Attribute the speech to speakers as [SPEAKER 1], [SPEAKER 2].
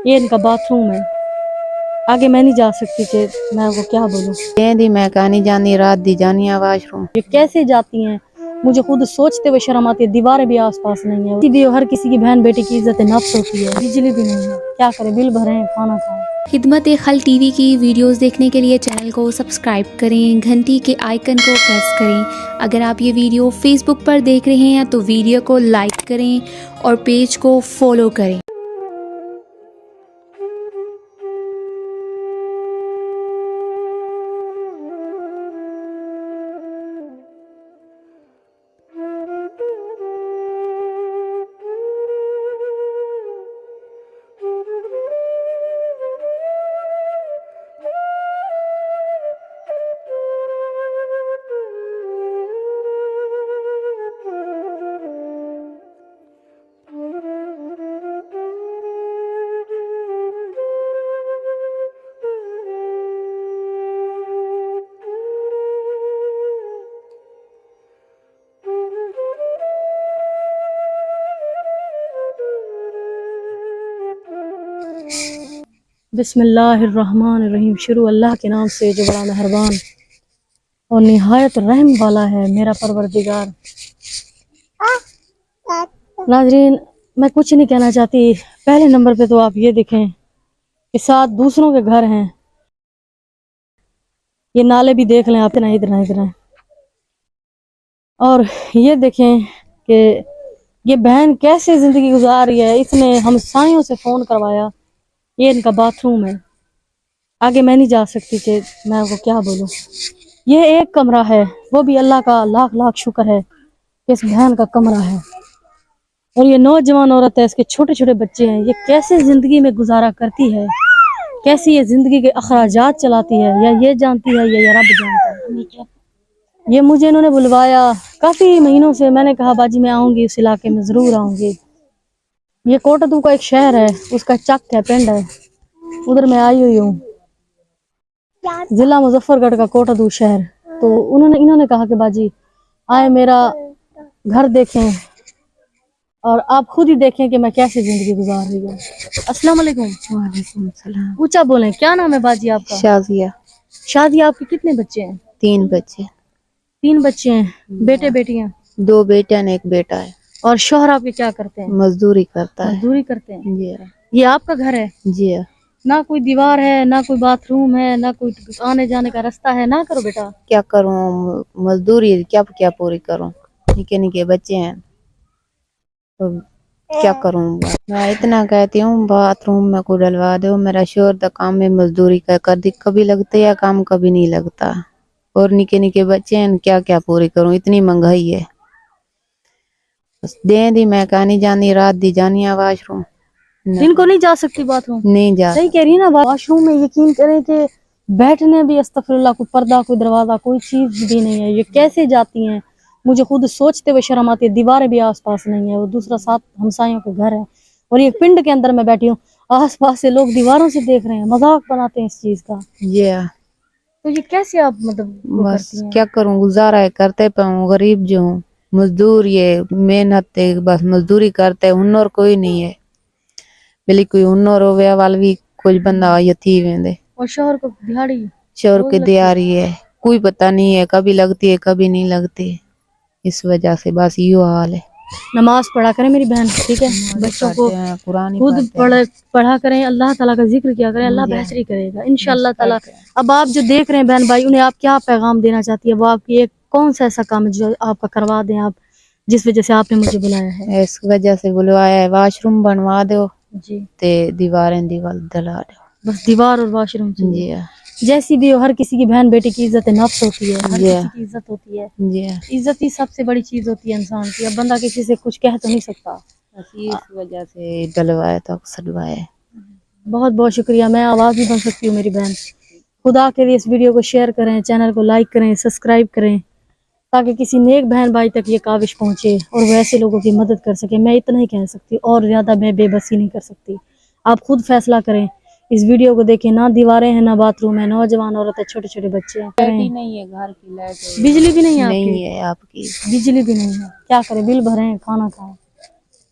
[SPEAKER 1] یہ ان کا bath room ہے. آگے میں نہیں جا سکتی کہ میں وہ کیا بولوں.
[SPEAKER 2] دی میں کہانی جانی رات دی جانی واش روم.
[SPEAKER 1] یہ کیسے جاتی ہیں مجھے خود سوچتے ہوئے شرم آتی ہے. دیواریں بھی آس پاس نہیں ہے. بھی ہر کسی کی بہن بیٹی کی عزت نفس ہوتی ہے. بجلی بھی نہیں ہے. کیا کرے بل بھرے ہیں کھانا کھائیں.
[SPEAKER 3] خدمت خلق ٹی وی کی ویڈیوز دیکھنے کے لیے چینل کو سبسکرائب کریں، گھنٹی کے آئیکن کو پریس کریں. اگر آپ یہ ویڈیو فیس بک پر دیکھ رہے ہیں تو ویڈیو کو لائک کریں اور پیج کو فالو کریں.
[SPEAKER 1] بسم اللہ الرحمن الرحیم. شروع اللہ کے نام سے جو بڑا مہربان اور نہایت رحم والا ہے میرا پروردگار. ناظرین میں کچھ نہیں کہنا چاہتی. پہلے نمبر پہ تو آپ یہ دیکھیں کہ 7 دوسروں کے گھر ہیں. یہ نالے بھی دیکھ لیں آپ. ادھر ہیں. اور یہ دیکھیں کہ یہ بہن کیسے زندگی گزار رہی ہے. اس نے ہمسایوں سے فون کروایا. یہ ان کا باتھ روم ہے. آگے میں نہیں جا سکتی کہ میں وہ کیا بولوں. یہ ایک کمرہ ہے وہ بھی اللہ کا لاکھ لاکھ شکر ہے کہ اس بہن کا کمرہ ہے. اور یہ نوجوان عورت ہے. اس کے چھوٹے چھوٹے بچے ہیں. یہ کیسے زندگی میں گزارا کرتی ہے. کیسی یہ زندگی کے اخراجات چلاتی ہے. یا یہ جانتی ہے یا رب جانتا ہے. یہ مجھے انہوں نے بلوایا کافی مہینوں سے. میں نے کہا باجی میں آؤں گی اس علاقے میں ضرور آؤں گی. یہ کوٹدو کا ایک شہر ہے. اس کا چک ہے پنڈ ہے. ادھر میں آئی ہوئی ہوں. ضلع مظفر گڑھ کا کوٹدو شہر. تو انہوں نے کہا کہ باجی آئے میرا گھر دیکھیں اور آپ خود ہی دیکھیں کہ میں کیسے زندگی گزار رہی ہوں. السلام علیکم.
[SPEAKER 2] وعلیکم السلام.
[SPEAKER 1] اونچا بولیں. کیا نام ہے باجی آپ کا؟
[SPEAKER 2] شازیہ.
[SPEAKER 1] شادی آپ کے کتنے بچے ہیں؟
[SPEAKER 2] 3 بچے.
[SPEAKER 1] 3 بچے ہیں. بیٹے بیٹیاں؟
[SPEAKER 2] 2 بیٹے نے 1 بیٹا ہے.
[SPEAKER 1] اور شوہر آپ کے کیا کرتے ہیں؟
[SPEAKER 2] مزدوری کرتا ہے.
[SPEAKER 1] مزدوری کرتے ہیں.
[SPEAKER 2] جی
[SPEAKER 1] یہ آپ کا گھر ہے؟
[SPEAKER 2] جی.
[SPEAKER 1] نہ کوئی دیوار ہے نہ کوئی باتھ روم ہے نہ کوئی آنے جانے کا راستہ ہے. نہ کرو بیٹا.
[SPEAKER 2] کیا کروں مزدوری کیا پوری کروں. نکے نکے بچے ہیں تو کیا کروں. میں اتنا کہتی ہوں باتھ روم میں کو ڈلوا دو. میرا شوہر دا کام میں مزدوری کبھی لگتا ہے کام کبھی نہیں لگتا. اور نکے نکے بچے ہیں. کیا پوری کروں. اتنی مہنگائی ہے. بس دی میں کہانی جانی رات دی جانی واش روم.
[SPEAKER 1] ان کو نہیں جا سکتی باتھ روم.
[SPEAKER 2] نہیں جا.
[SPEAKER 1] صحیح کہہ رہی نا. واش روم میں یقین کریں کہ بیٹھنے بھی استغفر اللہ کوئی پردہ کوئی دروازہ کوئی چیز بھی نہیں ہے. یہ کیسے جاتی ہیں مجھے خود سوچتے ہوئے شرم آتی ہے. دیواریں بھی آس پاس نہیں ہے. وہ دوسرا 7 ہمسایوں کے گھر ہے. اور یہ پنڈ کے اندر میں بیٹھی ہوں. آس پاس سے لوگ دیواروں سے دیکھ رہے ہیں. مذاق بناتے ہیں اس چیز کا. تو یہ کیسے آپ وہ
[SPEAKER 2] بس
[SPEAKER 1] کرتی ہیں؟
[SPEAKER 2] کیا کروں گزارا ہے کرتے پاؤں. غریب جو ہوں. مزدور یہ محنت بس مزدوری کرتے. ہنر کوئی نہیں ہے. بلی کوئی ہنر ہویا وال بھی کچھ بندہ یتھی ویندے.
[SPEAKER 1] اور شوہر کو دہاڑی
[SPEAKER 2] شور
[SPEAKER 1] روز
[SPEAKER 2] کے
[SPEAKER 1] لگتی
[SPEAKER 2] دیاری ہے. کوئی پتہ نہیں ہے کبھی لگتی ہے کبھی نہیں لگتی. اس وجہ سے بس یہ حال ہے.
[SPEAKER 1] نماز پڑھا کریں میری بہن. ٹھیک ہے بچوں کو
[SPEAKER 2] قرآن
[SPEAKER 1] خود
[SPEAKER 2] پڑھتے ہیں.
[SPEAKER 1] پڑھا کریں. اللہ تعالیٰ کا ذکر کیا کریں. اللہ بہتری کرے گا انشاءاللہ تعالیٰ. اب آپ جو دیکھ رہے ہیں بہن بھائی انہیں آپ کیا پیغام دینا چاہتی ہے. وہ آپ کی ایک کون سا ایسا کام ہے جو آپ کا کروا دیں آپ جس وجہ سے آپ نے مجھے بلایا ہے؟
[SPEAKER 2] اس وجہ سے بلوایا ہے. واش روم بنوا دو
[SPEAKER 1] جی.
[SPEAKER 2] تے دیواریں دلا دو.
[SPEAKER 1] بس دیوار اور واش روم چاہیے.
[SPEAKER 2] جی
[SPEAKER 1] جیسی بھی ہو ہر کسی کی بہن بیٹی کی عزت نفس ہوتی ہے. ہر
[SPEAKER 2] جی
[SPEAKER 1] کسی کی عزت ہوتی ہے.
[SPEAKER 2] جی.
[SPEAKER 1] عزت ہی سب سے بڑی چیز ہوتی ہے انسان کی. اب بندہ کسی سے کچھ کہہ تو نہیں سکتا.
[SPEAKER 2] اس وجہ سے ڈلوایا تھا سلوایا.
[SPEAKER 1] بہت بہت شکریہ. میں آواز بھی بن سکتی ہوں میری بہن. خدا کے لیے اس ویڈیو کو شیئر کریں. چینل کو لائک کریں. سبسکرائب کریں تاکہ کسی نیک بہن بھائی تک یہ کاوش پہنچے اور وہ ایسے لوگوں کی مدد کر سکے. میں اتنا ہی کہہ سکتی اور زیادہ میں بے بسی نہیں کر سکتی. آپ خود فیصلہ کریں. اس ویڈیو کو دیکھیں. نہ دیواریں ہیں نہ باتھ روم ہے. نوجوان عورت ہے. چھوٹے چھوٹے بچے ہیں.
[SPEAKER 2] لائٹ نہیں ہے گھر کی. لائٹ
[SPEAKER 1] بجلی بھی نہیں ہے آپ کی.
[SPEAKER 2] نہیں ہے آپ کی.
[SPEAKER 1] بجلی بھی نہیں ہے. کیا کرے بل بھرے ہیں کھانا کھائیں.